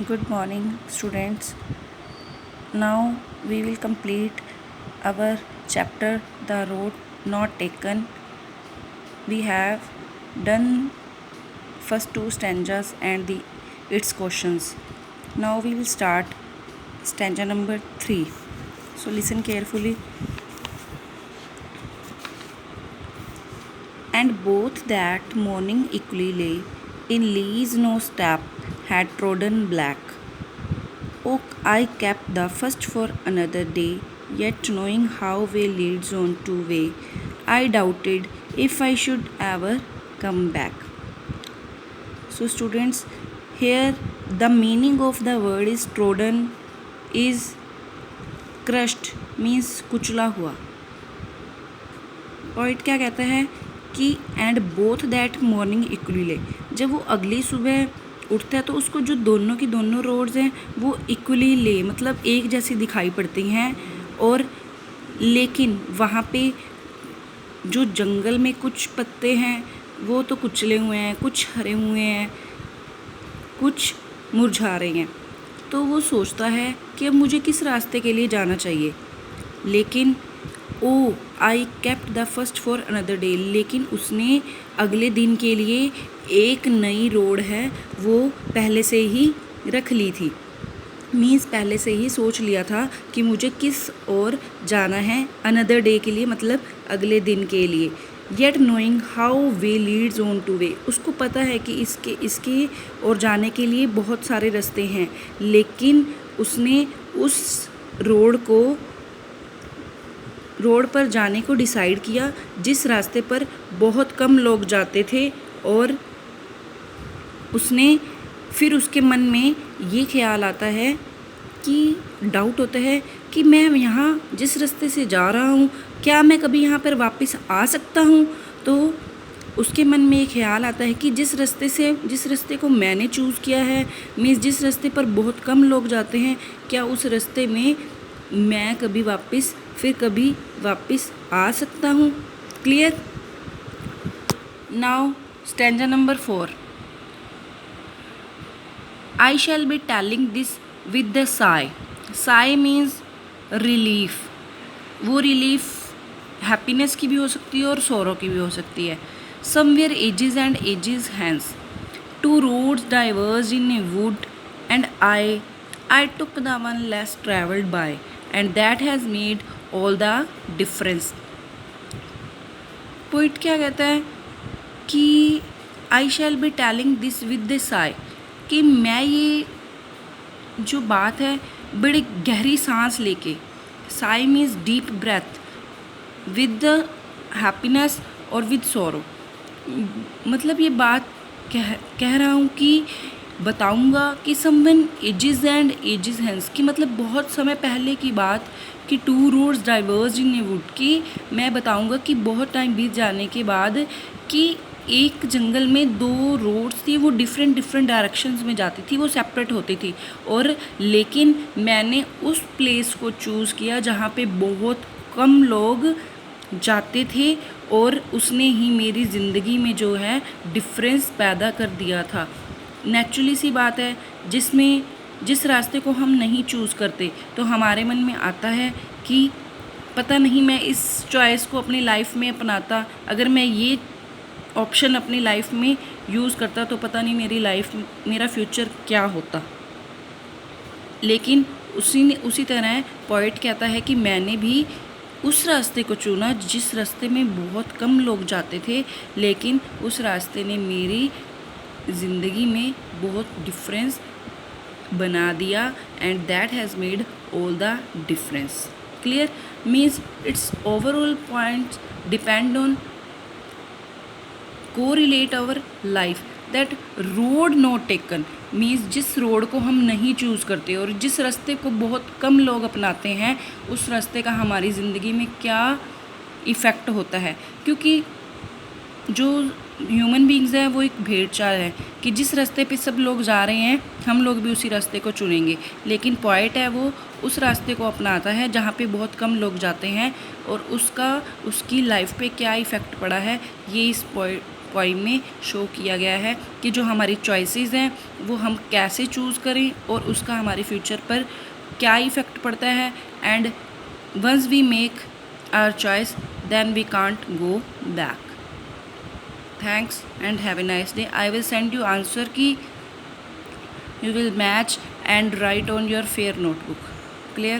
Good morning, students. Now we will complete our chapter The Road Not Taken. We have done first two stanzas and its questions. Now we will start stanza number 3. So listen carefully. And both that morning equally lay, in leaves no step had trodden black. Oh, I kept the first for another day, yet knowing how way leads on to way, I doubted if I should ever come back. So students, here the meaning of the word is trodden is crushed, means कुचला हुआ. Poet क्या कहता है कि and both that morning equally ले, जब वो अगली सुबह उठता है तो उसको जो दोनों की दोनों रोड्स हैं वो इक्वली ले मतलब एक जैसी दिखाई पड़ती हैं. और लेकिन वहाँ पे जो जंगल में कुछ पत्ते हैं वो तो कुचले हुए हैं, कुछ हरे हुए हैं, कुछ मुरझा रहे हैं. तो वो सोचता है कि अब मुझे किस रास्ते के लिए जाना चाहिए. लेकिन oh I kept the first for another day, लेकिन उसने अगले दिन के लिए एक नई रोड है वो पहले से ही रख ली थी. मीन्स पहले से ही सोच लिया था कि मुझे किस ओर जाना है अनदर डे के लिए, मतलब अगले दिन के लिए. Yet knowing how way Leeds on two way, उसको पता है कि इसके और जाने के लिए बहुत सारे रास्ते हैं, लेकिन उसने उस रोड पर जाने को डिसाइड किया जिस रास्ते पर बहुत कम लोग जाते थे. और उसने फिर उसके मन में ये ख्याल आता है कि डाउट होता है कि मैं यहाँ जिस रास्ते से जा रहा हूँ क्या मैं कभी यहाँ पर वापस आ सकता हूँ. तो उसके मन में ये ख्याल आता है कि जिस रास्ते को मैंने चूज़ किया है, मीन्स जिस रास्ते पर बहुत कम लोग जाते हैं, क्या उस रास्ते में मैं कभी वापस आ सकता हूँ. Clear. Now stanza number 4. I shall be telling this with the sigh. Sigh means relief. वो relief happiness की भी हो सकती है और sorrow की भी हो सकती है. Somewhere ages and ages hence, two roads diverged in a wood, and I took the one less travelled by, and that has made all the difference. Poet क्या कहता है कि I shall be telling this with the sigh, कि मैं ये जो बात है बड़ी गहरी सांस लेके, sigh means deep breath, with the happiness और विद सॉरो, मतलब ये बात कह रहा हूँ कि बताऊँगा कि someone ages and ages hence, कि मतलब बहुत समय पहले की बात कि two roads diverge in a wood, कि मैं बताऊँगा कि बहुत टाइम बीत जाने के बाद कि एक जंगल में दो रोड्स थी, वो डिफरेंट डायरेक्शंस में जाती थी, वो सेपरेट होती थी. और लेकिन मैंने उस प्लेस को चूज़ किया जहाँ पे बहुत कम लोग जाते थे, और उसने ही मेरी ज़िंदगी में जो है डिफरेंस पैदा कर दिया था. नेचुरली सी बात है, जिस रास्ते को हम नहीं चूज़ करते तो हमारे मन में आता है कि पता नहीं मैं इस चॉइस को अपनी लाइफ में अपनाता, अगर मैं ये ऑप्शन अपनी लाइफ में यूज़ करता तो पता नहीं मेरा फ्यूचर क्या होता. लेकिन उसी तरह पॉइट कहता है कि मैंने भी उस रास्ते को चुना जिस रास्ते में बहुत कम लोग जाते थे, लेकिन उस रास्ते ने मेरी ज़िंदगी में बहुत डिफरेंस बना दिया, and that has made all the difference. Clear. Means it's overall points depend on correlate our life. That road not taken means जिस रोड को हम नहीं चूज़ करते और जिस रास्ते को बहुत कम लोग अपनाते हैं, उस रास्ते का हमारी ज़िंदगी में क्या इफ़ेक्ट होता है. क्योंकि जो ह्यूमन बीइंग्स हैं वो एक भेड़ चाल है कि जिस रास्ते पे सब लोग जा रहे हैं हम लोग भी उसी रास्ते को चुनेंगे. लेकिन पॉइट है वो उस रास्ते को अपनाता है जहाँ पे बहुत कम लोग जाते हैं, और उसकी लाइफ पे क्या इफ़ेक्ट पड़ा है ये इस पोइम में शो किया गया है कि जो हमारी चॉइसेस हैं वो हम कैसे चूज़ करें और उसका हमारे फ्यूचर पर क्या इफ़ेक्ट पड़ता है। And once we make our choice then we can't go back. Thanks and have a nice day. I will send you answer key you will match and write on your fair notebook. Clear?